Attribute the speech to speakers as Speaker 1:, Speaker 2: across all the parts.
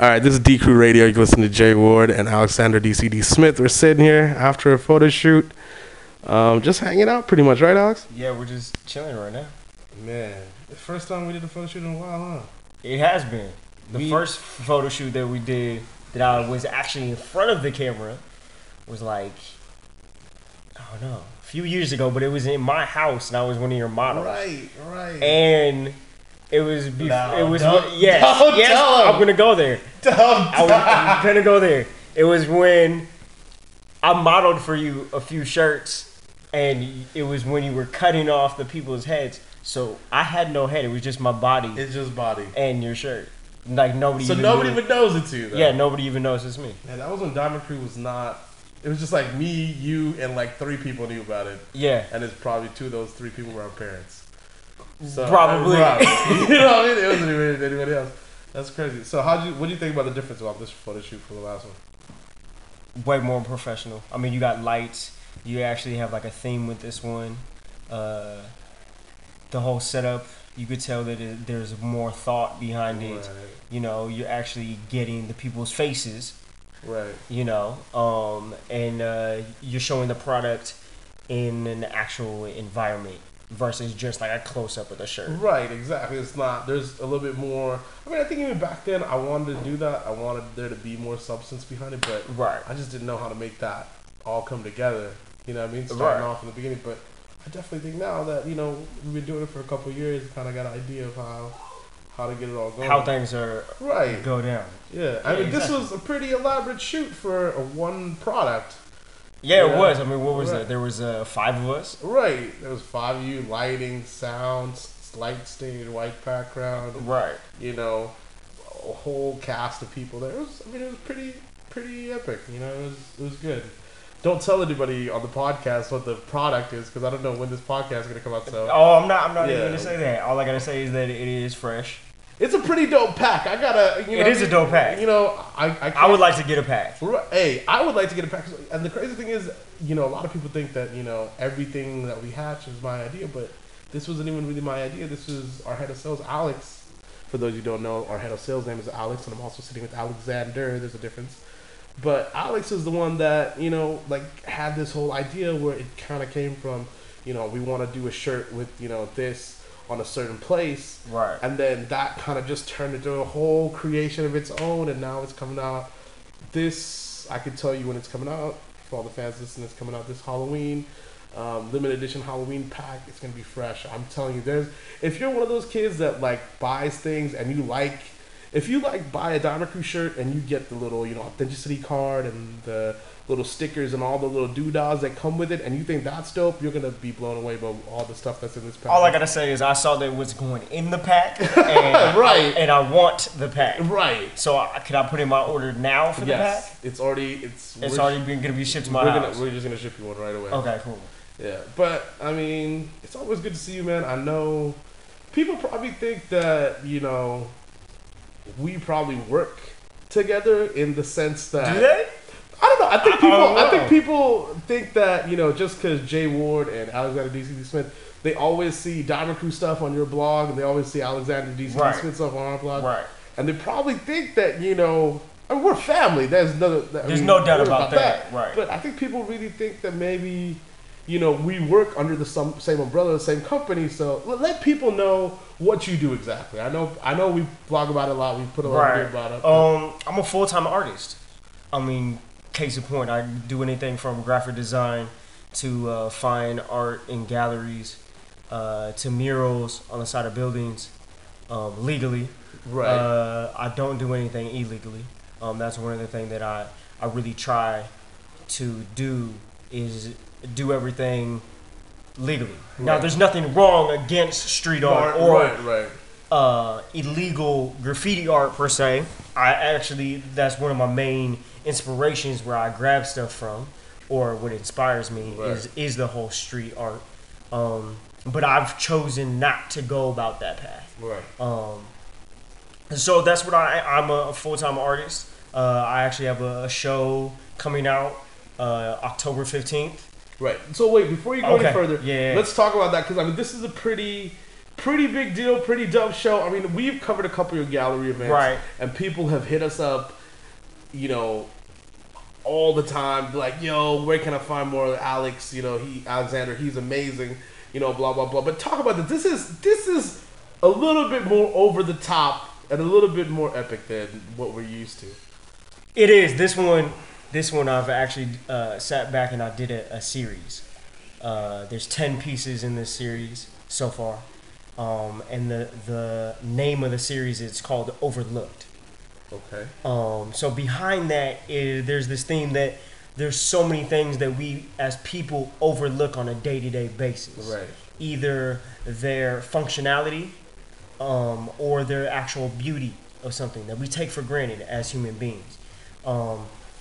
Speaker 1: All right, this is D.CREW Radio. You can listen to Jay Ward and Alexander DCD Smith. We're sitting here after a photo shoot, just hanging out pretty much, right, Alex?
Speaker 2: Yeah, we're just chilling right now.
Speaker 1: Man, the first time we did a photo shoot in a while, huh?
Speaker 2: It has been. The first photo shoot that we did that I was actually in front of the camera was like, I don't know, a few years ago, but it was in my house and I was one of your models.
Speaker 1: Right.
Speaker 2: And it was before. It was
Speaker 1: don't
Speaker 2: yes.
Speaker 1: tell him.
Speaker 2: I'm gonna go there. I'm gonna go there. It was when I modeled for you a few shirts, and it was when you were cutting off the people's heads. So I had no head. It was just my body.
Speaker 1: It's just body
Speaker 2: and your shirt. Like nobody.
Speaker 1: So nobody even knows it's you. Though.
Speaker 2: Yeah, nobody even knows it's me.
Speaker 1: And that was when D.CREW was not. It was just like me, you, and like 3 people knew about it.
Speaker 2: Yeah.
Speaker 1: And it's probably 2 of those 3 people were our parents. So,
Speaker 2: probably.
Speaker 1: You know what I mean? It wasn't even anybody else. That's crazy. So what do you think about the difference about this photo shoot from the last one?
Speaker 2: Way more professional. I mean, you got lights. You actually have like a theme with this one. The whole setup, you could tell that there's more thought behind it.
Speaker 1: Right.
Speaker 2: You know, you're actually getting the people's faces.
Speaker 1: Right.
Speaker 2: You know, and you're showing the product in an actual environment versus just like a close-up of the shirt.
Speaker 1: Right, exactly. It's not, there's a little bit more. I mean, I think even back then I wanted to do that. I wanted there to be more substance behind it, but
Speaker 2: right.
Speaker 1: I just didn't know how to make that all come together. You know what I mean? Starting off in the beginning. But I definitely think now that, you know, we've been doing it for a couple of years, kind of got an idea of how to get it all going.
Speaker 2: How things are go down.
Speaker 1: Yeah. I mean, this was a pretty elaborate shoot for a one product.
Speaker 2: Yeah, it was. I mean, what was it? There was 5 of us.
Speaker 1: Right. There was 5 of you, lighting, sounds, light stage, white background.
Speaker 2: Right.
Speaker 1: You know, a whole cast of people there. It was pretty epic. You know, it was good. Don't tell anybody on the podcast what the product is, because I don't know when this podcast is gonna come out. So.
Speaker 2: Oh, I'm not even gonna say that. All I gotta say is that it is fresh.
Speaker 1: It's a pretty dope pack. I gotta, you know.
Speaker 2: It is a dope pack.
Speaker 1: You know,
Speaker 2: I would like to get a pack.
Speaker 1: Hey, I would like to get a pack. And the crazy thing is, you know, a lot of people think that, you know, everything that we hatch is my idea, but this wasn't even really my idea. This was our head of sales, Alex. For those who don't know, our head of sales name is Alex, and I'm also sitting with Alexander. There's a difference. But Alex is the one that, you know, like had this whole idea where it kind of came from, you know, we want to do a shirt with, you know, this on a certain place,
Speaker 2: right?
Speaker 1: And then that kind of just turned into a whole creation of its own, and now it's coming out. This, I can tell you when it's coming out. For all the fans listening, it's coming out this Halloween, limited edition Halloween pack. It's gonna be fresh. I'm telling you, if you're one of those kids that like buys things and you like, if you like buy a D.CREW shirt and you get the little, you know, authenticity card and the little stickers and all the little doodads that come with it, and you think that's dope, you're gonna be blown away by all the stuff that's in this pack.
Speaker 2: All I gotta say is I saw that what's going in the pack, and
Speaker 1: right,
Speaker 2: and I want the pack.
Speaker 1: Right.
Speaker 2: So can I put in my order now for the pack?
Speaker 1: It's already
Speaker 2: gonna be shipped to my house.
Speaker 1: We're just gonna ship you one right away.
Speaker 2: Okay, cool.
Speaker 1: Yeah, but I mean, it's always good to see you, man. I know people probably think that, you know, we probably work together in the sense that.
Speaker 2: Do they?
Speaker 1: I don't know. I think people think that, you know, just because Jay Ward and Alexander DCD Smith, they always see D.CREW stuff on your blog, and they always see Alexander DCD Smith stuff on our blog,
Speaker 2: right? And
Speaker 1: they probably think that, you know, I mean, we're family. There's no
Speaker 2: doubt about that, right?
Speaker 1: But I think people really think that maybe, you know, we work under the same umbrella, the same company. So let people know what you do exactly. I know we blog about it a lot. We put a lot of about it.
Speaker 2: I'm a full-time artist. I mean, case in point, I do anything from graphic design to fine art in galleries to murals on the side of buildings legally.
Speaker 1: Right.
Speaker 2: I don't do anything illegally. That's one of the things that I really try to do is do everything legally. Right. Now, there's nothing wrong against street art or illegal graffiti art per se. That's one of my main inspirations where I grab stuff from, or what inspires me is the whole street art. But I've chosen not to go about that path.
Speaker 1: Right.
Speaker 2: So that's what I'm a full-time artist. I actually have a show coming out October 15th.
Speaker 1: Right. So wait, before you go any further,
Speaker 2: yeah.
Speaker 1: Let's talk about that, because I mean, this is a pretty pretty big deal, pretty dope show. I mean, we've covered a couple of gallery events,
Speaker 2: Right.
Speaker 1: and people have hit us up, you know, all the time, like, yo, where can I find more of Alex? You know, Alexander, he's amazing. You know, blah blah blah. But talk about this. This is a little bit more over the top and a little bit more epic than what we're used to.
Speaker 2: It is. This one I've actually sat back and I did a series. There's 10 pieces in this series so far. And the name of the series is called Overlooked.
Speaker 1: Okay.
Speaker 2: So behind that is there's this theme that there's so many things that we as people overlook on a day-to-day basis.
Speaker 1: Right.
Speaker 2: Either their functionality or their actual beauty of something that we take for granted as human beings.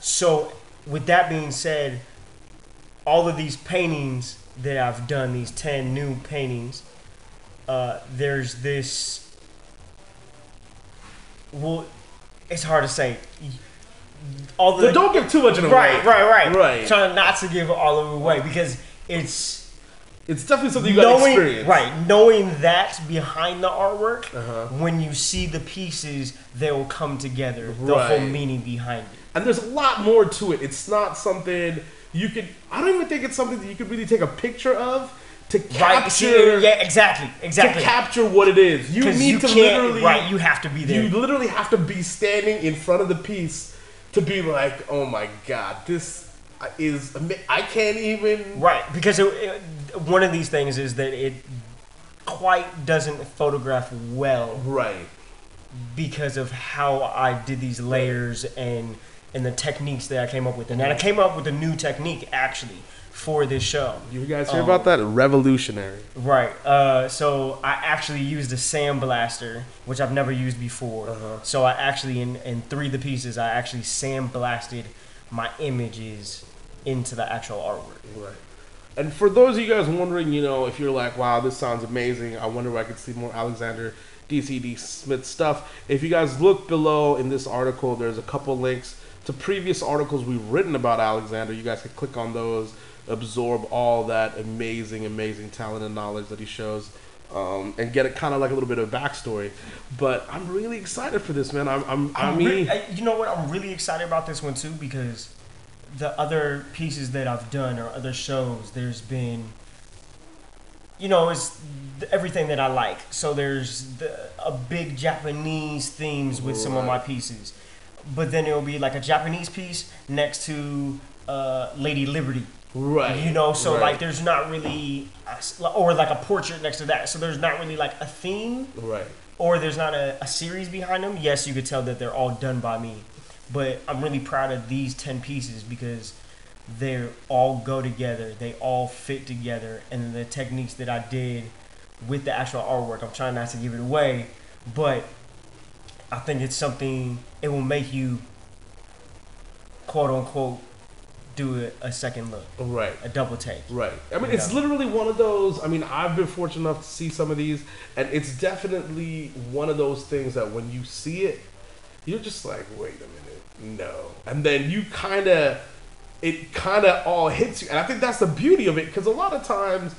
Speaker 2: So with that being said, all of these paintings that I've done, these 10 new paintings, there's this, well, it's hard to say. All the,
Speaker 1: so don't give too much of it
Speaker 2: away.
Speaker 1: Right.
Speaker 2: Trying not to give all of it away because it's
Speaker 1: definitely something you got to experience.
Speaker 2: Right, knowing that behind the artwork,
Speaker 1: Uh-huh.
Speaker 2: when you see the pieces, they will come together. The whole meaning behind it.
Speaker 1: And there's a lot more to it. It's not something you could. I don't even think it's something that you could really take a picture of to capture.
Speaker 2: Right. Yeah, exactly.
Speaker 1: To capture what it is, you need to literally.
Speaker 2: Right, you have to be there.
Speaker 1: You literally have to be standing in front of the piece to be like, oh my god, this is. I can't even.
Speaker 2: Right, because one of these things is that it quite doesn't photograph well.
Speaker 1: Right.
Speaker 2: Because of how I did these layers and the techniques that I came up with. And I came up with a new technique, actually, for this show.
Speaker 1: You guys hear about that? Revolutionary.
Speaker 2: Right. So I actually used a sandblaster, which I've never used before. So I actually, in 3 of the pieces, I actually sandblasted my images into the actual artwork.
Speaker 1: Right. And for those of you guys wondering, you know, if you're like, wow, this sounds amazing, I wonder where I could see more Alexander DCD Smith stuff. If you guys look below in this article, there's a couple links to previous articles we've written about Alexander. You guys can click on those, absorb all that amazing talent and knowledge that he shows, and get it kind of like a little bit of backstory. But I'm really excited for this, man.
Speaker 2: You know what? I'm really excited about this one too because the other pieces that I've done or other shows, there's been, you know, it's everything that I like. So there's a big Japanese themes with some of my pieces. But then it'll be like a Japanese piece next to Lady Liberty.
Speaker 1: Right.
Speaker 2: You know, so like there's not really, or like a portrait next to that. So there's not really like a theme.
Speaker 1: Right.
Speaker 2: Or there's not a series behind them. Yes, you could tell that they're all done by me. But I'm really proud of these 10 pieces because they all go together. They all fit together. And the techniques that I did with the actual artwork, I'm trying not to give it away, but I think it's something, it will make you, quote unquote, do a second look.
Speaker 1: Right.
Speaker 2: A double take.
Speaker 1: Right. I mean, it's literally one of those, I mean, I've been fortunate enough to see some of these, and it's definitely one of those things that when you see it, you're just like, wait a minute, no. And then you it kind of all hits you. And I think that's the beauty of it, because a lot of times,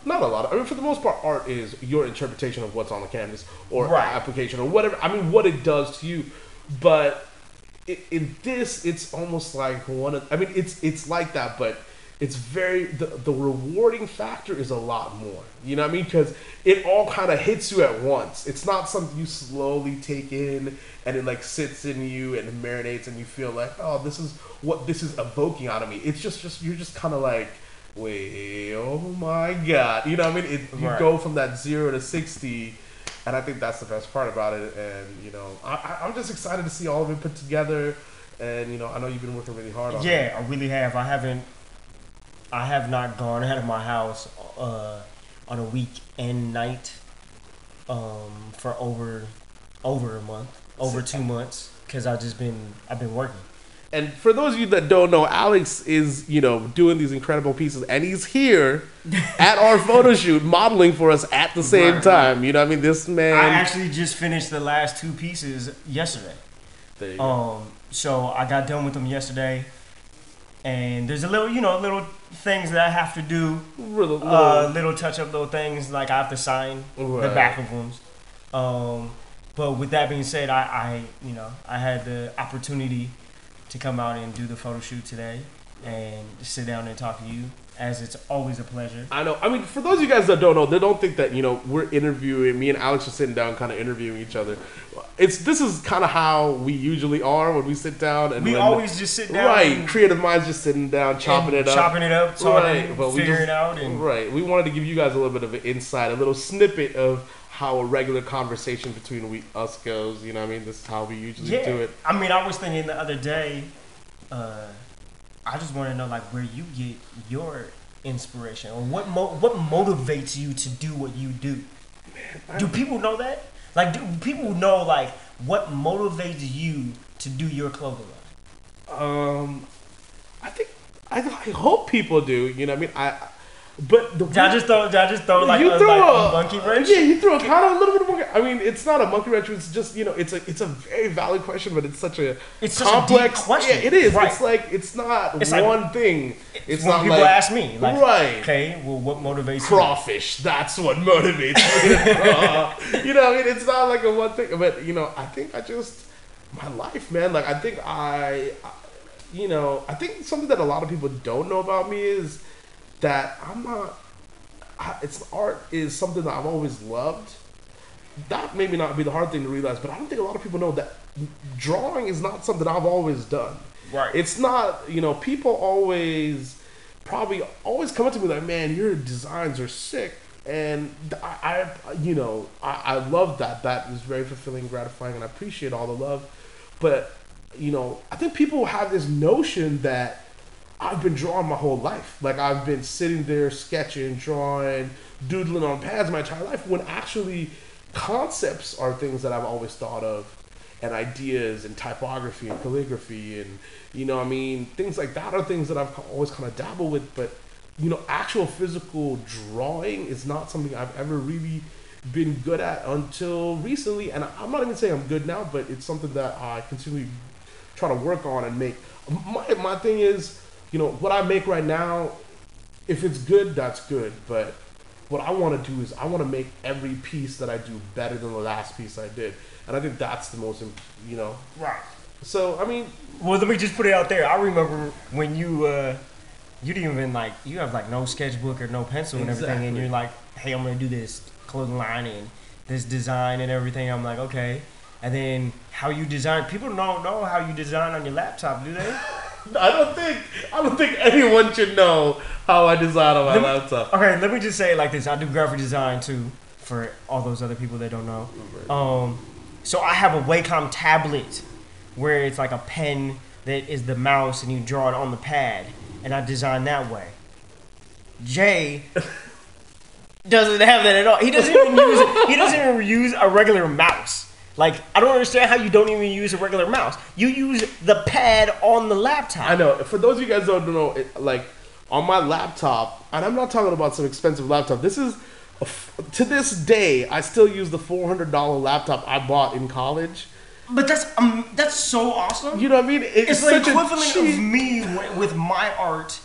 Speaker 1: not a lot. I mean, for the most part, art is your interpretation of what's on the canvas or application or whatever. I mean, what it does to you. But in this, it's almost like it's like that, but it's very the rewarding factor is a lot more. You know what I mean? Because it all kind of hits you at once. It's not something you slowly take in and it like sits in you and it marinates and you feel like, oh, this is what this is evoking out of me. It's just you're just kind of like, wait, oh my god, you know what I mean? You go from that 0 to 60, and I think that's the best part about it. And you know, I'm just excited to see all of it put together. And you know, I know you've been working really hard on it.
Speaker 2: Yeah, I really have. I have not gone out of my house on a weekend night for over a month, over 2 months, because I've been working.
Speaker 1: And for those of you that don't know, Alex is, you know, doing these incredible pieces, and he's here at our photo shoot modeling for us at the same time. You know what I mean? This man...
Speaker 2: I actually just finished the last 2 pieces yesterday.
Speaker 1: There you go.
Speaker 2: So I got done with them yesterday. And there's a little, little things that I have to do. Little touch up, little things like I have to sign the back of them. But with that being said, I had the opportunity to come out and do the photo shoot today and sit down and talk to you, as it's always a pleasure.
Speaker 1: I know. I mean, for those of you guys that don't know, they don't think that, we're interviewing, me and Alex are sitting down kind of interviewing each other. This is kind of how we usually are when we sit down. And
Speaker 2: we always just sit down.
Speaker 1: Right. Creative minds just sitting down, chopping it up.
Speaker 2: Talking, figuring it out. And
Speaker 1: right. We wanted to give you guys a little bit of an insight, a little snippet of how a regular conversation between us goes. You know what I mean? This is how we usually do it.
Speaker 2: I mean, I was thinking the other day, I just want to know, like, where you get your inspiration, or what motivates you to do what you do. Man, do people know that? Like, do people know, like, what motivates you to do your clothing line?
Speaker 1: I hope people do. You know what I mean? But
Speaker 2: did I just throw like a monkey wrench?
Speaker 1: Yeah, you threw a kind of a little bit of monkey. I mean, it's not a monkey wrench. It's just it's a very valid question, but it's such a complex
Speaker 2: such a deep question.
Speaker 1: Yeah, it is.
Speaker 2: Right.
Speaker 1: It's not one thing. It's
Speaker 2: when
Speaker 1: not
Speaker 2: people
Speaker 1: like,
Speaker 2: ask me, like,
Speaker 1: right?
Speaker 2: Okay, well, what motivates
Speaker 1: crawfish? That's what motivates me. You know, I mean, it's not like a one thing, but I think my life, man. Like, I think I think something that a lot of people don't know about me is that art is something that I've always loved. That maybe not be the hard thing to realize, but I don't think a lot of people know that drawing is not something I've always done.
Speaker 2: Right.
Speaker 1: It's not, people probably always come up to me like, man, your designs are sick. And I love that. That is very fulfilling, gratifying, and I appreciate all the love. But, I think people have this notion that I've been drawing my whole life. Like, I've been sitting there sketching, drawing, doodling on pads my entire life, when actually concepts are things that I've always thought of, and ideas and typography and calligraphy and, things like that are things that I've always kind of dabbled with. But, actual physical drawing is not something I've ever really been good at until recently. And I'm not even saying I'm good now, but it's something that I continually try to work on and make. My thing is, what I make right now, if it's good, that's good. But what I want to do is I want to make every piece that I do better than the last piece I did. And I think that's the most,
Speaker 2: Right.
Speaker 1: So, I mean.
Speaker 2: Well, let me just put it out there. I remember when you didn't even, like, you have, like, no sketchbook or no pencil and everything. And you're like, hey, I'm going to do this clothing line and this design and everything. I'm like, okay. And then how you design. People don't know how you design on your laptop, do they?
Speaker 1: I don't think anyone should know how I design on my laptop.
Speaker 2: Okay, let me just say it like this. I do graphic design too, for all those other people that don't know. So I have a Wacom tablet where it's like a pen that is the mouse and you draw it on the pad, and I design that way. Jay doesn't have that at all. He doesn't even use a regular mouse. Like, I don't understand how you don't even use a regular mouse. You use the pad on the laptop.
Speaker 1: I know. For those of you guys who don't know, like, on my laptop, and I'm not talking about some expensive laptop. This is, to this day, I still use the $400 laptop I bought in college.
Speaker 2: But that's so awesome.
Speaker 1: You know what I mean?
Speaker 2: It's the equivalent of me with my art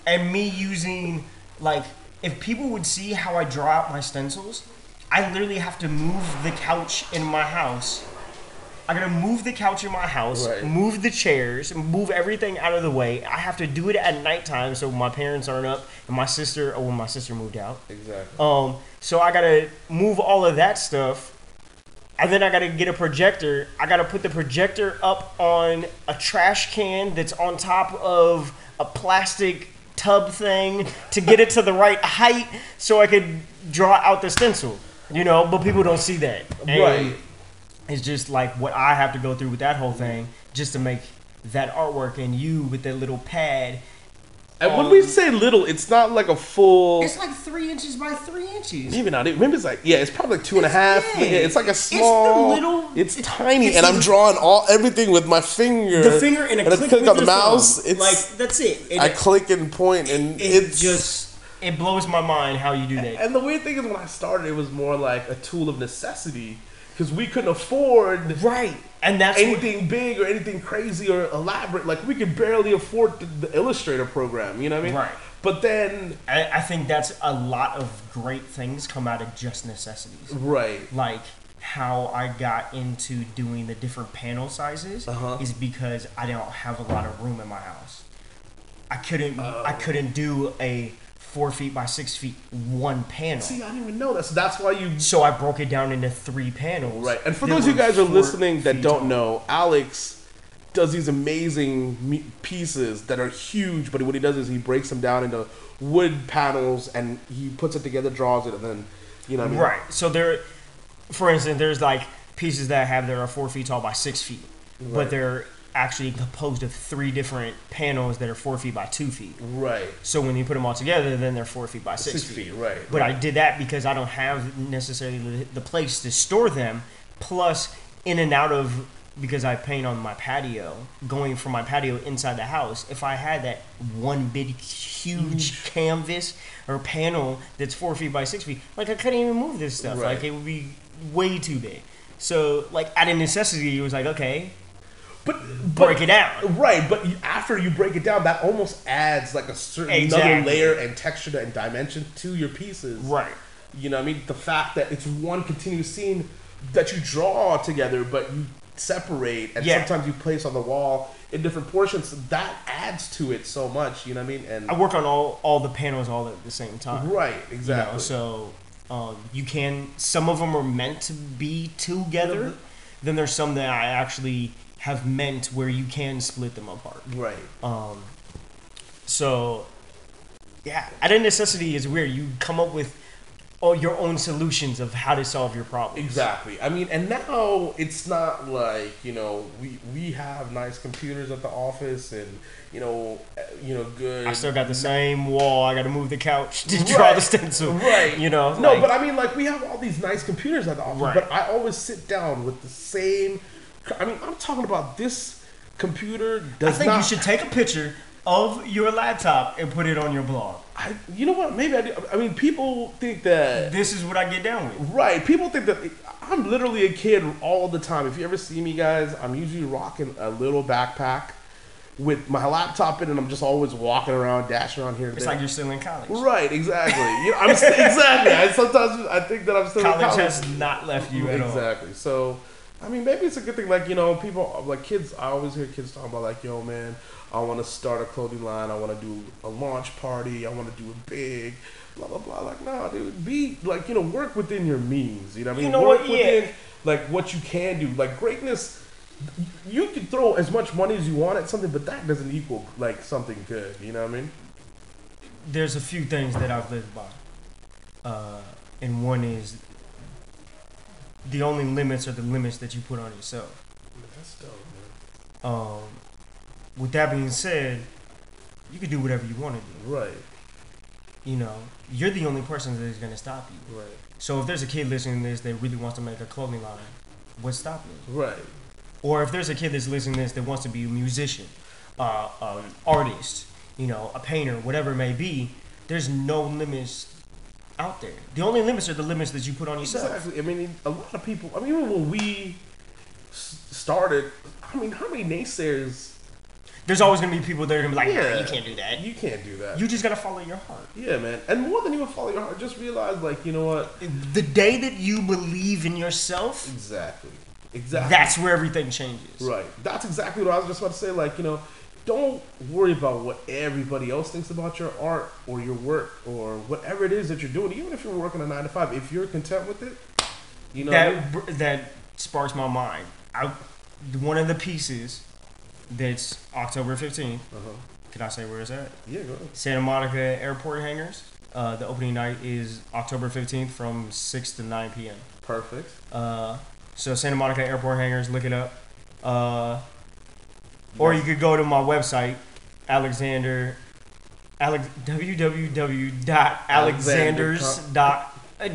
Speaker 2: and me using, like, if people would see how I draw out my stencils, I literally have to move the couch in my house. I gotta move the couch in my house, right. Move the chairs, move everything out of the way. I have to do it at nighttime so my parents aren't up, and my sister moved out.
Speaker 1: Exactly.
Speaker 2: So I gotta move all of that stuff, and then I gotta get a projector. I gotta put the projector up on a trash can that's on top of a plastic tub thing to get it to the right height so I could draw out the stencil. But people don't see that. And
Speaker 1: right.
Speaker 2: It's just like what I have to go through with that whole thing just to make that artwork, and you with that little pad.
Speaker 1: And when we say little, it's not like a full.
Speaker 2: It's like 3 inches by 3 inches.
Speaker 1: Even not. Maybe it's like, it's probably like 2.5. Yeah, it's like a small.
Speaker 2: It's the little.
Speaker 1: It's tiny, and I'm drawing everything with my finger.
Speaker 2: The finger and a click
Speaker 1: on the mouse.
Speaker 2: It's like, that's it. And
Speaker 1: I click and point, and
Speaker 2: it blows my mind how you do that.
Speaker 1: And the weird thing is, when I started, it was more like a tool of necessity. because we couldn't afford
Speaker 2: Right. And that's
Speaker 1: anything big or anything crazy or elaborate. Like, we could barely afford the Illustrator program, you know what I mean?
Speaker 2: Right.
Speaker 1: But then...
Speaker 2: I think that's a lot of great things come out of just necessities.
Speaker 1: Right.
Speaker 2: Like, how I got into doing the different panel sizes is because I don't have a lot of room in my house. I couldn't do a 4 feet by 6 feet one panel.
Speaker 1: See, I didn't even know that. So that's why you...
Speaker 2: So I broke it down into 3 panels.
Speaker 1: Right. And for those of you guys who are listening that don't know, Alex does these amazing pieces that are huge, but what he does is he breaks them down into wood panels and he puts it together, draws it, and then, you know what I mean?
Speaker 2: Right. So there, for instance, there's like pieces that I have that are 4 feet tall by 6 feet, but they're actually composed of 3 different panels that are 4 feet by 2 feet.
Speaker 1: Right.
Speaker 2: So when you put them all together, then they're 4 feet by 6 feet.
Speaker 1: Right.
Speaker 2: But I did that because I don't have necessarily the place to store them. Plus, in and out of, because I paint on my patio, going from my patio inside the house, if I had that one big, huge canvas or panel that's 4 feet by 6 feet, like I couldn't even move this stuff.
Speaker 1: Right.
Speaker 2: Like it would be way too big. So, like, out of necessity, it was like, okay, break it down.
Speaker 1: Right, but after you break it down, that almost adds like a certain another layer and texture and dimension to your pieces.
Speaker 2: Right.
Speaker 1: You know what I mean? The fact that it's one continuous scene that you draw together, but you separate, and sometimes you place on the wall in different portions, that adds to it so much, you know what I mean? And
Speaker 2: I work on all the panels all at the same time.
Speaker 1: Right, exactly.
Speaker 2: You know, so you can, some of them are meant to be together, then there's some that I actually have meant where you can split them apart.
Speaker 1: Right.
Speaker 2: So, yeah, out of necessity is weird. You come up with all your own solutions of how to solve your problems.
Speaker 1: Exactly. I mean, and now it's not like, you know, we have nice computers at the office and, you know, good.
Speaker 2: I still got the same wall. I got to move the couch to draw the stencil.
Speaker 1: Right.
Speaker 2: You know.
Speaker 1: No, but I mean, like, we have all these nice computers at the office,
Speaker 2: Right.
Speaker 1: but I always sit down with the same. I mean, I'm talking about this computer does
Speaker 2: I think you should take a picture of your laptop and put it on your blog.
Speaker 1: You know what? Maybe I do. I mean, people think that
Speaker 2: this is what I get down with.
Speaker 1: Right. People think that I'm literally a kid all the time. If you ever see me, guys, I'm usually rocking a little backpack with my laptop in, and I'm just always walking around, dashing around here.
Speaker 2: It's like you're still in college.
Speaker 1: Right. Exactly. You know, exactly. Sometimes I think that I'm still
Speaker 2: college
Speaker 1: in college.
Speaker 2: Has not left you at all.
Speaker 1: Exactly. So, I mean, maybe it's a good thing. Like, you know, people, like kids, I always hear kids talking about, like, yo, man, I want to start a clothing line. I want to do a launch party. I want to do it big, blah, blah, blah. Like, nah, dude, be, like, you know, work within your means. You know what I mean?
Speaker 2: You know
Speaker 1: work
Speaker 2: what?
Speaker 1: within, like, what you can do. Like, greatness, you can throw as much money as you want at something, but that doesn't equal, like, something good. You know what I mean?
Speaker 2: There's a few things that I've lived by. And one is the only limits are the limits that you put on yourself.
Speaker 1: That's dope, man.
Speaker 2: With that being said, you can do whatever you want to do.
Speaker 1: Right.
Speaker 2: You know, you're the only person that is going to stop you.
Speaker 1: Right.
Speaker 2: So if there's a kid listening to this that really wants to make a clothing line, what's stopping you?
Speaker 1: Right.
Speaker 2: Or if there's a kid that's listening to this that wants to be a musician, an artist, you know, a painter, whatever it may be, there's no limits out there. The only limits are the limits that you put on yourself.
Speaker 1: Exactly. I mean, a lot of people, I mean, even when we started, I mean, how many naysayers?
Speaker 2: There's always going to be people that are going to be like,
Speaker 1: Yeah,
Speaker 2: nah, you can't do that.
Speaker 1: You can't do that.
Speaker 2: You just got to follow your heart.
Speaker 1: Yeah, man. And more than even follow your heart, just realize, like, you know what?
Speaker 2: The day that you believe in yourself,
Speaker 1: Exactly.
Speaker 2: That's where everything changes.
Speaker 1: Right. That's exactly what I was just about to say. Like, you know, don't worry about what everybody else thinks about your art or your work or whatever it is that you're doing. Even if you're working a 9-to-5, if you're content with it, you know.
Speaker 2: That sparks my mind. One of the pieces that's October 15th. Can I say where it's at?
Speaker 1: Yeah, go ahead.
Speaker 2: Santa Monica Airport Hangars. The opening night is October 15th from 6 to 9 p.m.
Speaker 1: Perfect.
Speaker 2: So Santa Monica Airport Hangars, look it up. Or you could go to my website, www.alexanders.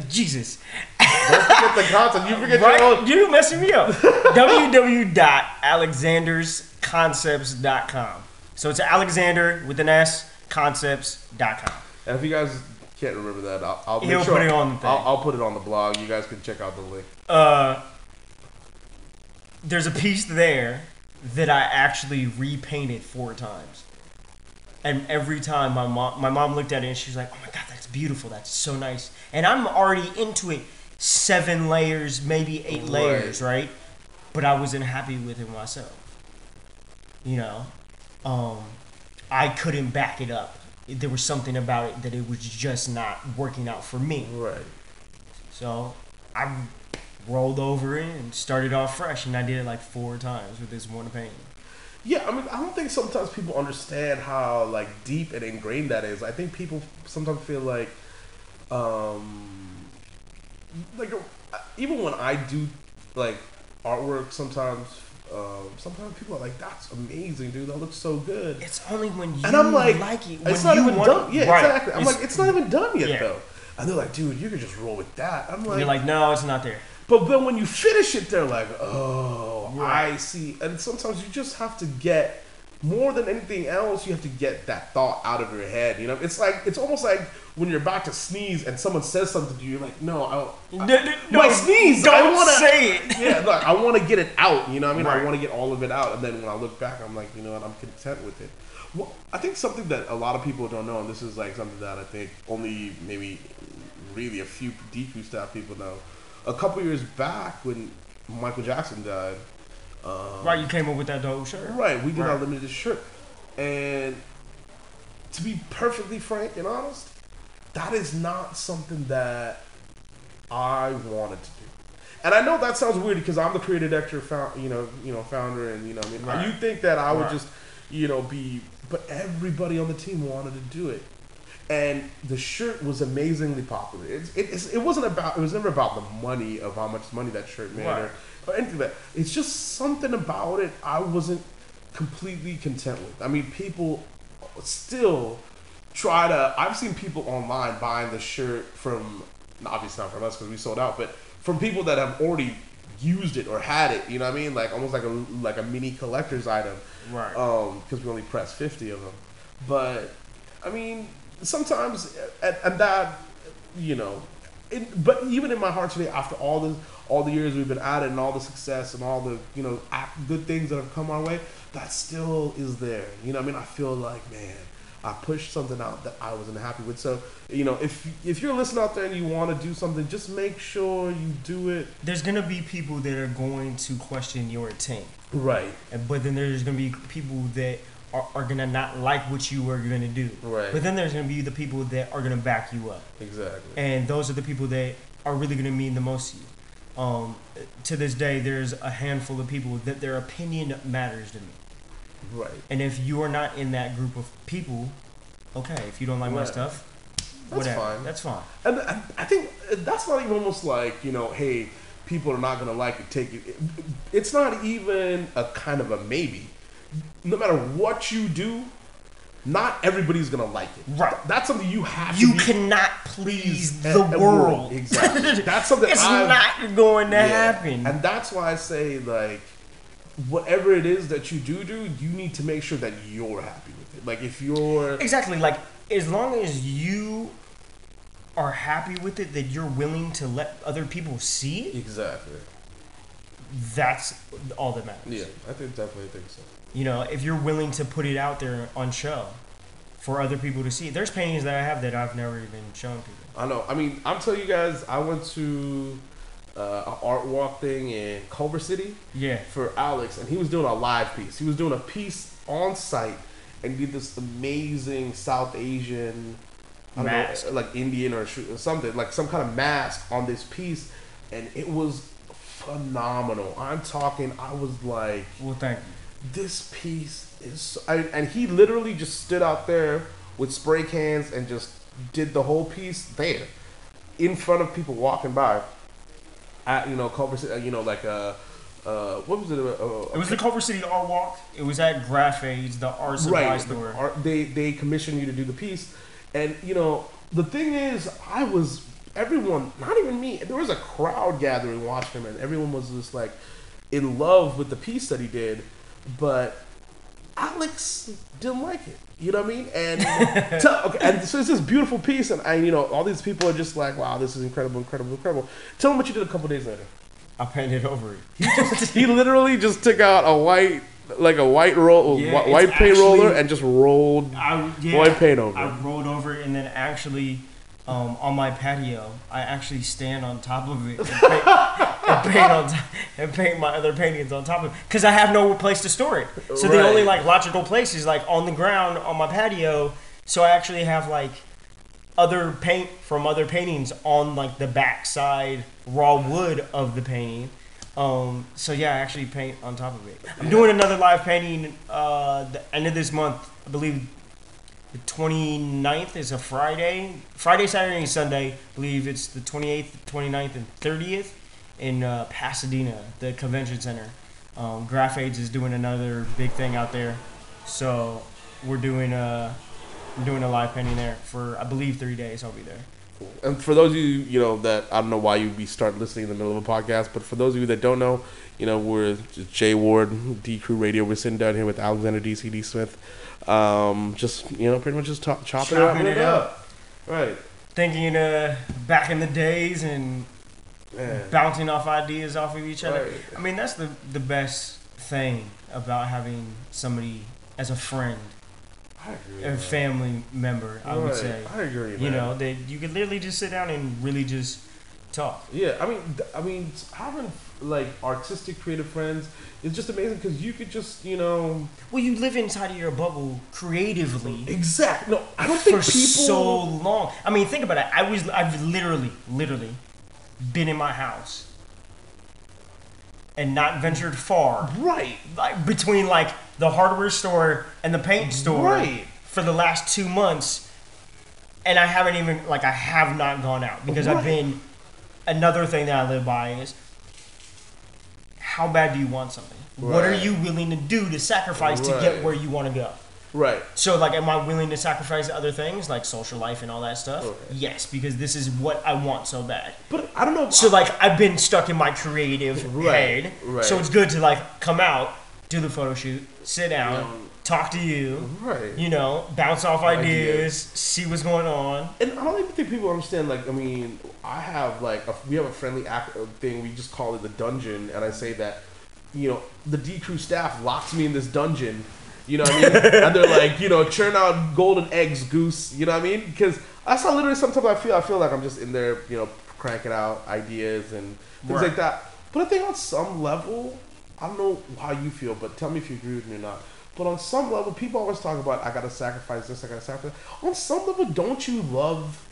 Speaker 2: Jesus.
Speaker 1: Don't forget the content. You forget
Speaker 2: right?
Speaker 1: your own.
Speaker 2: You messing me up. www.alexandersconcepts.com. So it's Alexander with an S, concepts.com.
Speaker 1: And if you guys can't remember that, I'll
Speaker 2: put it on the thing.
Speaker 1: I'll put it on the blog. You guys can check out the link.
Speaker 2: there's a piece there that I actually repainted 4 times. And every time my mom looked at it and she was like, "Oh my God, that's beautiful. That's so nice." And I'm already into it. 7 layers, maybe 8 layers, right? But I wasn't happy with it myself. You know, I couldn't back it up. There was something about it that it was just not working out for me.
Speaker 1: Right.
Speaker 2: So I rolled over it and started off fresh, and I did it like 4 times with this one painting.
Speaker 1: Yeah, I mean, I don't think sometimes people understand how like deep and ingrained that is. I think people sometimes feel like even when I do like artwork, sometimes people are like, "That's amazing, dude. That looks so good."
Speaker 2: It's only when you
Speaker 1: and I'm like
Speaker 2: it.
Speaker 1: It's not even done. Yeah,
Speaker 2: right.
Speaker 1: Exactly. I'm like, it's not even done yet though. And they're like, "Dude, you can just roll with that." I'm like,
Speaker 2: you're like, "No, it's not there."
Speaker 1: But then when you finish it, they're like, "Oh, I see." And sometimes you just have to get, more than anything else, you have to get that thought out of your head. You know, it's almost like when you're about to sneeze and someone says something to you, you're like, "No, my sneeze.
Speaker 2: Don't say it."
Speaker 1: Yeah, look, I want to get it out. You know what I mean? Right. I want to get all of it out. And then when I look back, I'm like, you know what? I'm content with it. Well, I think something that a lot of people don't know, and this is like something that I think only maybe really a few D.CREW staff people know. A couple years back when Michael Jackson died,
Speaker 2: right, you came up with that dope shirt.
Speaker 1: Right, we did our limited shirt, and to be perfectly frank and honest, that is not something that I wanted to do. And I know that sounds weird because I'm the creative director, founder, and you know, I mean, you think that I would just, be, but everybody on the team wanted to do it. And the shirt was amazingly popular. It was never about the money of how much money that shirt made or anything like that. It's just something about it I wasn't completely content with. I mean, people still try to. I've seen people online buying the shirt from, obviously not from us because we sold out, but from people that have already used it or had it. You know what I mean? Like almost like a mini collector's item.
Speaker 2: Right.
Speaker 1: Because we only pressed 50 of them. But I mean, sometimes, and that, but even in my heart today, after all the years we've been at it and all the success and all the, good things that have come our way, that still is there. You know what I mean? I feel like, man, I pushed something out that I wasn't happy with. So, if you're listening out there and you want to do something, just make sure you do it.
Speaker 2: There's going to be people that are going to question your intent.
Speaker 1: Right.
Speaker 2: But then there's going to be people that are going to not like what you are going to do.
Speaker 1: Right.
Speaker 2: But then there's going to be the people that are going to back you up.
Speaker 1: Exactly.
Speaker 2: And those are the people that are really going to mean the most to you. To this day, there's a handful of people that their opinion matters to me.
Speaker 1: Right.
Speaker 2: And if you are not in that group of people, okay, if you don't like my stuff, whatever. That's fine.
Speaker 1: And I think that's not even almost like, hey, people are not going to like it, take it. It's not even a kind of a maybe. No matter what you do, not everybody's gonna like it.
Speaker 2: Right.
Speaker 1: That's something you have to.
Speaker 2: You cannot please the world.
Speaker 1: Exactly. That's something
Speaker 2: it's not going to happen.
Speaker 1: And that's why I say, like, whatever it is that you do, you need to make sure that you're happy with it. Like, if you're
Speaker 2: exactly, like, as long as you are happy with it, that you're willing to let other people see it.
Speaker 1: Exactly.
Speaker 2: That's all that matters.
Speaker 1: Yeah, I definitely think so.
Speaker 2: If you're willing to put it out there on show for other people to see. There's paintings that I have that I've never even shown people.
Speaker 1: I know. I mean, I'm telling you guys, I went to an art walk thing in Culver City for Alex, and he was doing a live piece. He was doing a piece on site and did this amazing South Asian,
Speaker 2: mask.
Speaker 1: Like Indian or something, like some kind of mask on this piece, and it was phenomenal. I'm talking, I was like,
Speaker 2: well, thank you.
Speaker 1: This piece is, and he literally just stood out there with spray cans and just did the whole piece there in front of people walking by at, Culver City, like what was it?
Speaker 2: It was the Culver City Art Walk. It was at Graphics, the art supply store.
Speaker 1: They commissioned you to do the piece, and the thing is, everyone, not even me, there was a crowd gathering watching him, and everyone was just like in love with the piece that he did. But Alex didn't like it. You know what I mean? And and so it's this beautiful piece, and all these people are just like, wow, this is incredible. Tell them what you did a couple days later.
Speaker 2: I painted over it.
Speaker 1: He literally just took out a white roll,
Speaker 2: Yeah,
Speaker 1: white
Speaker 2: it's
Speaker 1: paint
Speaker 2: actually-
Speaker 1: roller, and just rolled white paint over
Speaker 2: I
Speaker 1: it.
Speaker 2: rolled over it, and then actually, on my patio, I actually stand on top of it and paint my other paintings on top of it because I have no place to store it. So the only like logical place is like on the ground on my patio. So I actually have like other paint from other paintings on like the backside raw wood of the painting. So yeah, I actually paint on top of it. I'm doing another live painting the end of this month. I believe the 29th is a Friday, Saturday, and Sunday. I believe it's the 28th, 29th, and 30th in Pasadena, the convention center. Graph Aids is doing another big thing out there. So we're doing I'm doing a live painting there for, I believe, 3 days. I'll be there.
Speaker 1: And for those of you, that I don't know why you'd be start listening in the middle of a podcast, but for those of you that don't know, we're Jay Ward, D.CREW Radio. We're sitting down here with Alexander DCD Smith. Just, pretty much just chopping it up. Right.
Speaker 2: Thinking back in the days and bouncing off ideas off of each other.
Speaker 1: Right.
Speaker 2: I mean, that's the best thing about having somebody as a friend.
Speaker 1: I agree.
Speaker 2: A family member, I would say.
Speaker 1: I agree, man.
Speaker 2: That you could literally just sit down and really just talk.
Speaker 1: Yeah, I mean, having like artistic, creative friends is just amazing because you could just,
Speaker 2: Well, you live inside of your bubble creatively.
Speaker 1: Exactly. No, I don't think
Speaker 2: for
Speaker 1: people
Speaker 2: so long. I mean, think about it. I've literally been in my house and not ventured far.
Speaker 1: Right.
Speaker 2: Like between like the hardware store and the paint store.
Speaker 1: Right.
Speaker 2: For the last 2 months, and I haven't even I have not gone out because I've been. Another thing that I live by is how bad do you want something?
Speaker 1: Right.
Speaker 2: What are you willing to do to sacrifice to get where you want to go?
Speaker 1: Right.
Speaker 2: So am I willing to sacrifice other things like social life and all that stuff? Okay. Yes, because this is what I want so bad.
Speaker 1: But I don't know.
Speaker 2: So I've been stuck in my creative head.
Speaker 1: Right.
Speaker 2: So it's good to come out, do the photo shoot, sit down, talk to you.
Speaker 1: Right.
Speaker 2: Bounce off ideas, see what's going on.
Speaker 1: And I don't even think people understand. I have we have a friendly thing. We just call it the dungeon, and I say that, the D.CREW staff locks me in this dungeon. You know what I mean? And they're like, churn out golden eggs, goose. You know what I mean? Because that's how literally sometimes I feel like I'm just in there, cranking out ideas and things like that. But I think on some level, I don't know how you feel, but tell me if you agree with me or not. But on some level, people always talk about, I gotta sacrifice this, I gotta sacrifice. On some level, don't you love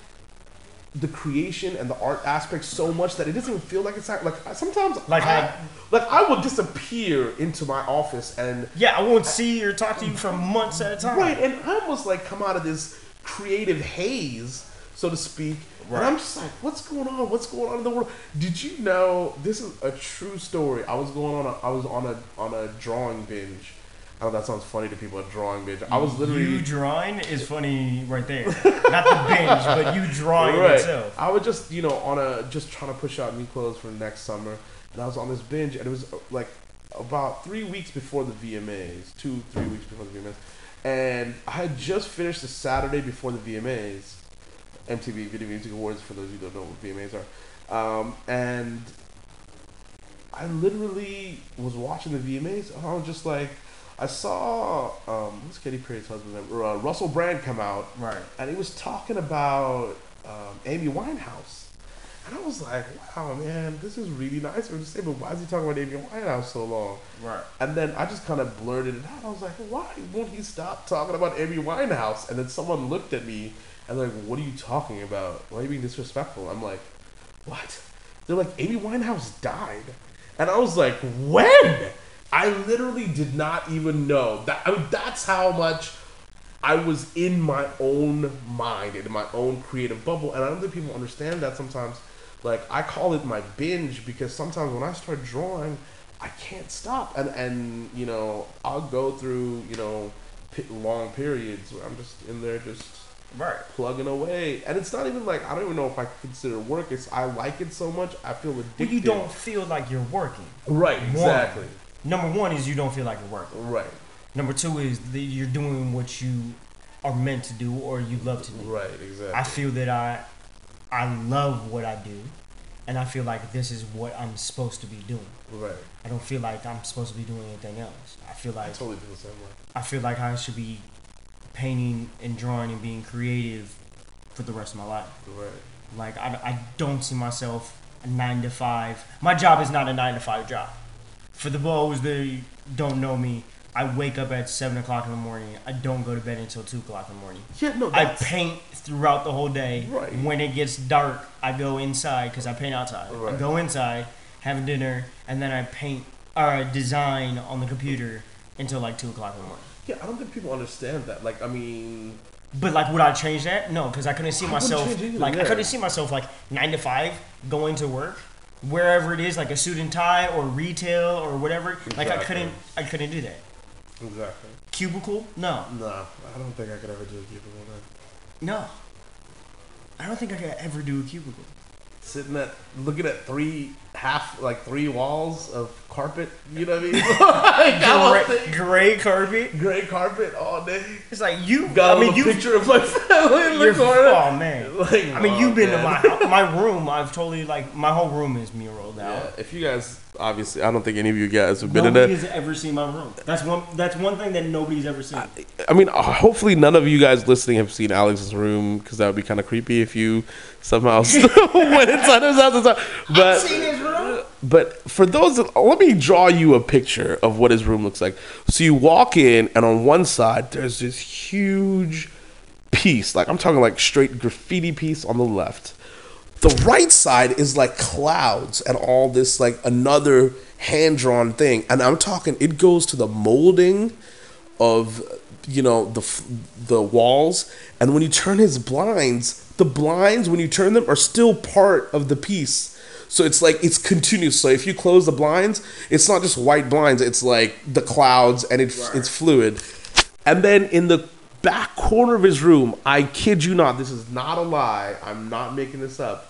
Speaker 1: the creation and the art aspect so much that it doesn't even feel like it's sometimes I will disappear into my office and
Speaker 2: I won't see or talk to you for months at a time.
Speaker 1: Right, and I almost come out of this creative haze, so to speak. Right. And I'm just like, what's going on? What's going on in the world? Did you know this is a true story? I was on a drawing binge. I know that sounds funny to people, a drawing binge. I was literally...
Speaker 2: You drawing is funny right there. Not the binge, but you drawing itself.
Speaker 1: I was just, just trying to push out new clothes for next summer. And I was on this binge, and it was about 3 weeks before the VMAs. 2-3 weeks before the VMAs. And I had just finished the Saturday before the VMAs. MTV Video Music Awards, for those of you who don't know what VMAs are. And I literally was watching the VMAs, and I was just like... I saw what's Katy Perry's husband, Russell Brand, come out,
Speaker 2: right?
Speaker 1: And he was talking about Amy Winehouse, and I was like, "Wow, man, this is really nice of him to say." But why is he talking about Amy Winehouse so long?
Speaker 2: Right.
Speaker 1: And then I just kind of blurted it out. I was like, "Why won't he stop talking about Amy Winehouse?" And then someone looked at me and they're like, "What are you talking about? Why are you being disrespectful?" I'm like, "What?" They're like, "Amy Winehouse died," and I was like, "When?" I literally did not even know that. I mean, that's how much I was in my own mind, in my own creative bubble, and I don't think people understand that sometimes. I call it my binge because sometimes when I start drawing, I can't stop, and I'll go through long periods where I'm just in there just plugging away, and it's not even I don't even know if I consider it work. I like it so much, I feel addicted.
Speaker 2: Well, you don't feel like you're working.
Speaker 1: Right. Exactly.
Speaker 2: Number one is you don't feel like you're working.
Speaker 1: Right.
Speaker 2: Number two is you're doing what you are meant to do or you love to do.
Speaker 1: Right, exactly.
Speaker 2: I feel that I love what I do, and I feel like this is what I'm supposed to be doing.
Speaker 1: Right.
Speaker 2: I don't feel like I'm supposed to be doing anything else. I feel like
Speaker 1: I totally feel the same way.
Speaker 2: I feel like I should be painting and drawing and being creative for the rest of my life.
Speaker 1: Right.
Speaker 2: Like I don't see myself a 9 to 5. My job is not a 9 to 5 job. For the bows that don't know me, I wake up at 7 o'clock in the morning. I don't go to bed until 2 o'clock in the morning.
Speaker 1: Yeah, no.
Speaker 2: I paint throughout the whole day.
Speaker 1: Right.
Speaker 2: When it gets dark, I go inside because I paint outside.
Speaker 1: Right.
Speaker 2: I go inside, have dinner, and then I paint or design on the computer until like 2 o'clock in the morning.
Speaker 1: Yeah, I don't think people understand that. Like, I mean,
Speaker 2: But like, would I change that? No, because I couldn't see myself like
Speaker 1: yeah.
Speaker 2: I couldn't see myself like 9 to 5 going to work, wherever it is, like a suit and tie or retail or whatever.
Speaker 1: Exactly.
Speaker 2: Like I couldn't do that.
Speaker 1: Exactly.
Speaker 2: Cubicle? No,
Speaker 1: No, I don't think I could ever do a cubicle then.
Speaker 2: no. I don't think I could ever do a cubicle.
Speaker 1: Looking at three walls of carpet, you know what I mean?
Speaker 2: Gray carpet.
Speaker 1: Gray carpet all day.
Speaker 2: It's like you.
Speaker 1: Got
Speaker 2: I mean,
Speaker 1: a picture of my family in the corner.
Speaker 2: Oh man.
Speaker 1: Like,
Speaker 2: I mean, you've been to my room. I've totally like my whole room is muraled out.
Speaker 1: Yeah, if you guys, obviously, I don't think any of you guys have been in
Speaker 2: Nobody
Speaker 1: there.
Speaker 2: has ever seen my room. That's one thing that nobody's ever seen.
Speaker 1: I mean, hopefully none of you guys listening have seen Alex's room, because that would be kind of creepy if you somehow went inside his house.
Speaker 2: I've seen his room.
Speaker 1: But for those, let me draw you a picture of what his room looks like. So you walk in, and on one side, there's this huge piece. Like, I'm talking like straight graffiti piece on the left. The right side is like clouds and all this, like another hand-drawn thing. And I'm talking, it goes to the molding of, you know, the walls. And when you turn his blinds, the blinds, when you turn them, are still part of the piece. So it's like, it's continuous. So if you close the blinds, it's not just white blinds. It's like the clouds, and it's fluid. And then in the back corner of his room, I kid you not, this is not a lie, I'm not making this up,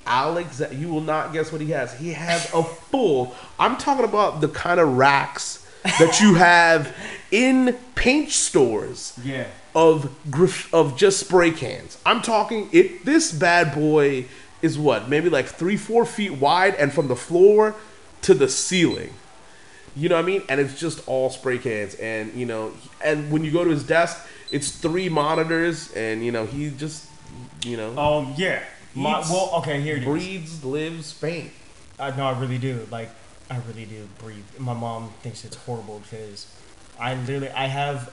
Speaker 1: Alex, you will not guess what he has. He has a full, I'm talking about the kind of racks that you have in paint stores.
Speaker 2: Yeah.
Speaker 1: Of just spray cans. I'm talking, this bad boy is what, maybe like 3-4 feet wide, and from the floor to the ceiling. You know what I mean? And it's just all spray cans. And, you know, and when you go to his desk, it's 3 monitors, and, you know, he just, you know.
Speaker 2: Yeah. Okay, here it is.
Speaker 1: Breathes, lives, paint.
Speaker 2: No, I really do. Like, I really do breathe. My mom thinks it's horrible because I have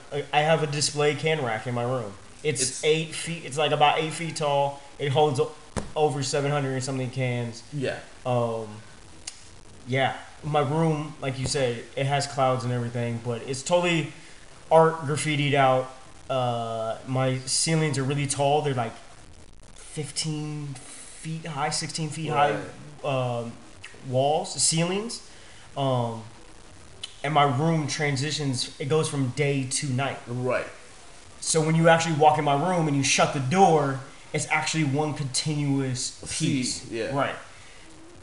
Speaker 2: a display can rack in my room. It's 8 feet. It's like about 8 feet tall. It holds over 700 and something cans.
Speaker 1: Yeah.
Speaker 2: Yeah. My room, like you said, it has clouds and everything, but it's totally art graffitied out. My ceilings are really tall. They're like 15 feet high, 16 feet high walls, ceilings. And my room transitions, it goes from day to night.
Speaker 1: Right.
Speaker 2: So when you actually walk in my room and you shut the door, it's actually one continuous piece.
Speaker 1: Yeah.
Speaker 2: Right.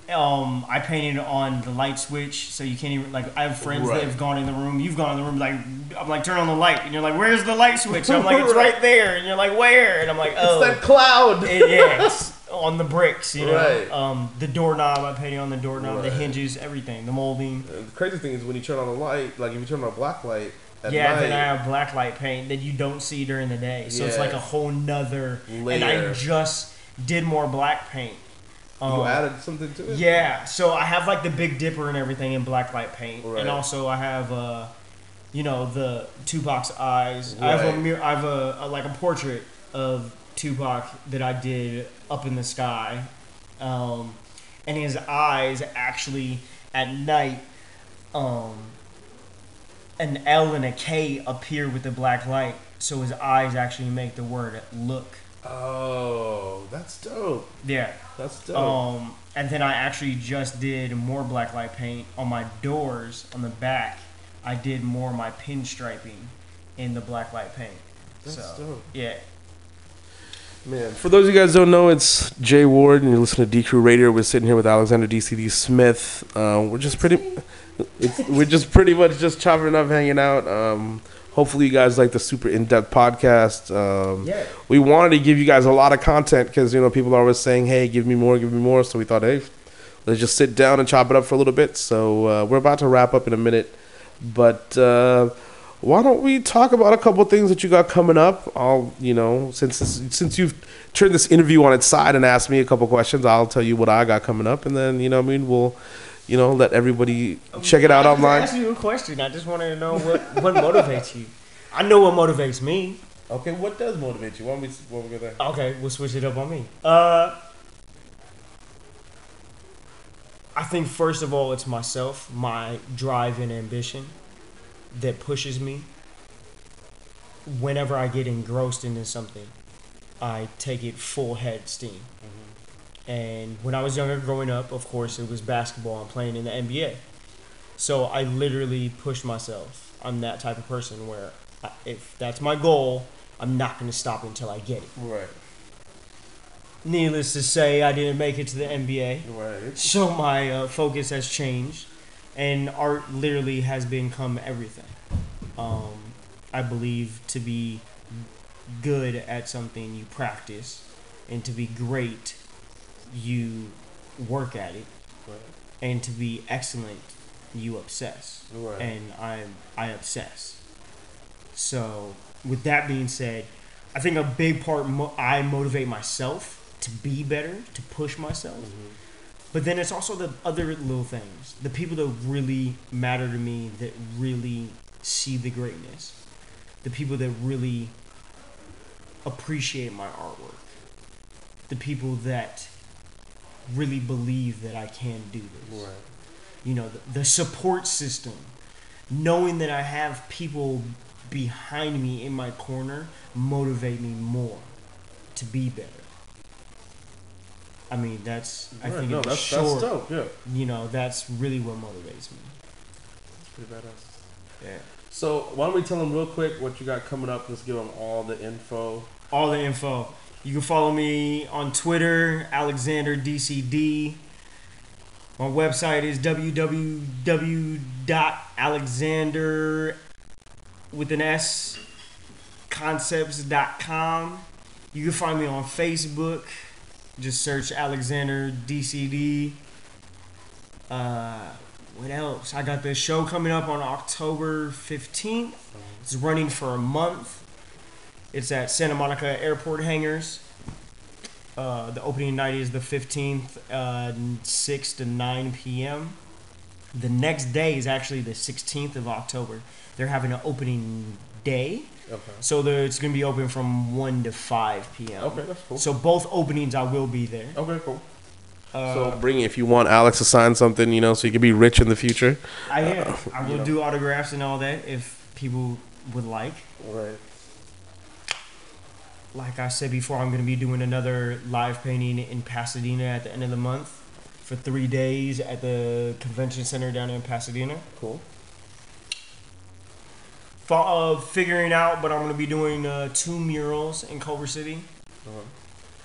Speaker 2: I painted on the light switch, so you can't even, like, I have friends that have gone in the room. You've gone in the room, like, I'm like, turn on the light, and you're like, where's the light switch? And I'm like, it's right there, and you're like, where? And I'm like, oh,
Speaker 1: it's that cloud.
Speaker 2: It's on the bricks, you know.
Speaker 1: Right.
Speaker 2: The doorknob, I painted on the doorknob, the hinges, everything, the molding.
Speaker 1: The crazy thing is when you turn on the light, like if you turn on a black light at night,
Speaker 2: then I have black light paint that you don't see during the day, so it's like a whole nother layer. And I just did more black paint.
Speaker 1: You added something to it?
Speaker 2: Yeah, so I have like the Big Dipper and everything in black light paint, and also I have the Tupac's eyes. Right. I have a portrait of Tupac that I did up in the sky, and his eyes actually at night, an L and a K appear with the black light, so his eyes actually make the word look.
Speaker 1: Oh, that's dope.
Speaker 2: Yeah.
Speaker 1: That's dope.
Speaker 2: And then I actually just did more black light paint on my doors on the back. I did more of my pinstriping in the black light paint.
Speaker 1: That's dope.
Speaker 2: Yeah.
Speaker 1: Man, for those of you guys who don't know, it's Jay Ward, and you're listening to D.CREW Radio. We're sitting here with Alexander DCD Smith. We're just pretty much just chopping it up, hanging out. Hopefully you guys like the super in-depth podcast. We wanted to give you guys a lot of content because, you know, people are always saying, hey, give me more. So we thought, hey, let's just sit down and chop it up for a little bit. So we're about to wrap up in a minute, but why don't we talk about a couple of things that you got coming up? I'll, since you've turned this interview on its side and asked me a couple questions, I'll tell you what I got coming up, and then we'll let everybody check it out online.
Speaker 2: I asked you a question. I just wanted to know what motivates you. I know what motivates me.
Speaker 1: Okay, what does motivate you? What we go there?
Speaker 2: Okay, we'll switch it up on me. I think first of all, it's myself, my drive and ambition that pushes me. Whenever I get engrossed into something, I take it full head steam. Mm-hmm. And when I was younger, growing up, of course, it was basketball. I'm playing in the NBA. So I literally pushed myself. I'm that type of person where if that's my goal, I'm not going to stop until I get it.
Speaker 1: Right.
Speaker 2: Needless to say, I didn't make it to the NBA.
Speaker 1: Right.
Speaker 2: So my focus has changed, and art literally has become everything. I believe to be good at something, you practice, and to be great, you work at it,
Speaker 1: right.
Speaker 2: And to be excellent, you obsess.
Speaker 1: Right.
Speaker 2: And I obsess. So with that being said, I think a big part I motivate myself to be better, to push myself. Mm-hmm. But then it's also the other little things, the people that really matter to me, that really see the greatness, the people that really appreciate my artwork, the people that really believe that I can do this.
Speaker 1: Right.
Speaker 2: The support system, knowing that I have people behind me in my corner motivate me more to be better. I mean, that's
Speaker 1: that's dope. Yeah.
Speaker 2: That's really what motivates me.
Speaker 1: That's pretty badass.
Speaker 2: Yeah.
Speaker 1: So why don't we tell them real quick what you got coming up? Let's give them all the info.
Speaker 2: All the info. You can follow me on Twitter, Alexander DCD. My website is www.alexander with an S concepts.com. You can find me on Facebook. Just search Alexander DCD. What else? I got this show coming up on October 15th. It's running for a month. It's at Santa Monica Airport Hangars. The opening night is the 15th, 6 to 9 p.m. The next day is actually the 16th of October. They're having an opening day.
Speaker 1: Okay.
Speaker 2: So it's going to be open from 1 to 5 p.m.
Speaker 1: Okay, that's cool.
Speaker 2: So both openings I will be there.
Speaker 1: Okay, cool. So bring it if you want Alex to sign something, so you can be rich in the future.
Speaker 2: I will do autographs and all that if people would like.
Speaker 1: Right.
Speaker 2: Like I said before, I'm going to be doing another live painting in Pasadena at the end of the month for 3 days at the convention center down in Pasadena.
Speaker 1: Cool.
Speaker 2: Thought of figuring out, but I'm going to be doing 2 murals in Culver City.
Speaker 1: Uh-huh.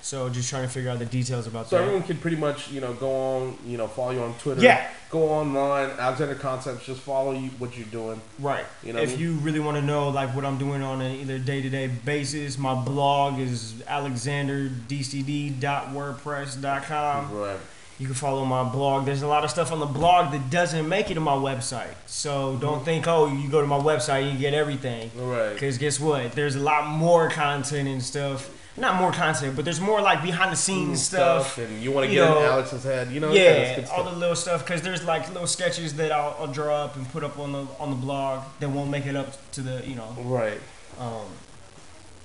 Speaker 2: So just trying to figure out the details about that.
Speaker 1: So everyone can pretty much, go on, follow you on Twitter.
Speaker 2: Yeah.
Speaker 1: Go online, Alexander Concepts, just follow you what you're doing.
Speaker 2: Right. If you really want to know like what I'm doing on an either day-to-day basis, my blog is alexanderdcd.wordpress.com.
Speaker 1: Right.
Speaker 2: You can follow my blog. There's a lot of stuff on the blog that doesn't make it to my website. So don't think, you go to my website and you get everything.
Speaker 1: Right.
Speaker 2: Because guess what? There's a lot more content and stuff. Not more content, but there's more like behind the scenes stuff.
Speaker 1: And you want to get in Alex's head,
Speaker 2: Yeah, all the little stuff. Because there's like little sketches that I'll draw up and put up on the blog that won't make it up to the
Speaker 1: right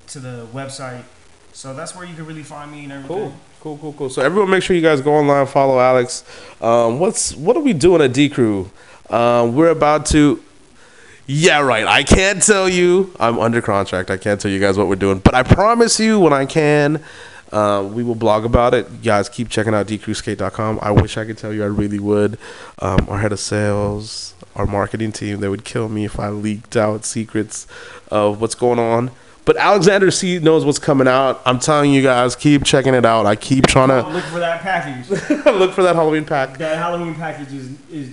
Speaker 2: to the website. So that's where you can really find me and everything.
Speaker 1: Cool. So everyone, make sure you guys go online, follow Alex. What are we doing at D.CREW? We're about to. Yeah, right. I can't tell you. I'm under contract. I can't tell you guys what we're doing. But I promise you when I can, we will blog about it. You guys keep checking out DCREWskate.com. I wish I could tell you. I really would. Our head of sales, our marketing team, they would kill me if I leaked out secrets of what's going on. But Alexander C knows what's coming out. I'm telling you guys, keep checking it out. I keep trying to
Speaker 2: Look for that package.
Speaker 1: look for that Halloween pack.
Speaker 2: That Halloween package is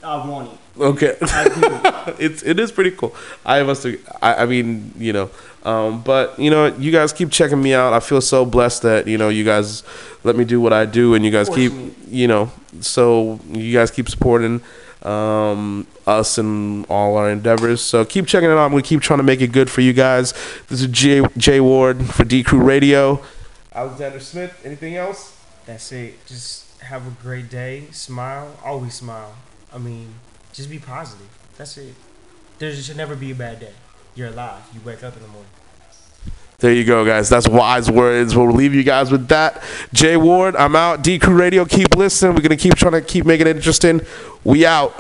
Speaker 2: I want it.
Speaker 1: Okay,
Speaker 2: I do.
Speaker 1: it is pretty cool. I mean, but you guys keep checking me out. I feel so blessed that you guys let me do what I do, and you guys keep so you guys keep supporting us and all our endeavors. So keep checking it out. I'm gonna keep trying to make it good for you guys. This is Jay Ward for D.CREW Radio. Alexander Smith. Anything else?
Speaker 2: That's it. Just have a great day. Smile. Always smile. I mean, just be positive. That's it. There should never be a bad day. You're alive. You wake up in the morning.
Speaker 1: There you go, guys. That's wise words. We'll leave you guys with that. Jay Ward, I'm out. D.CREW Radio, keep listening. We're going to keep trying to keep making it interesting. We out.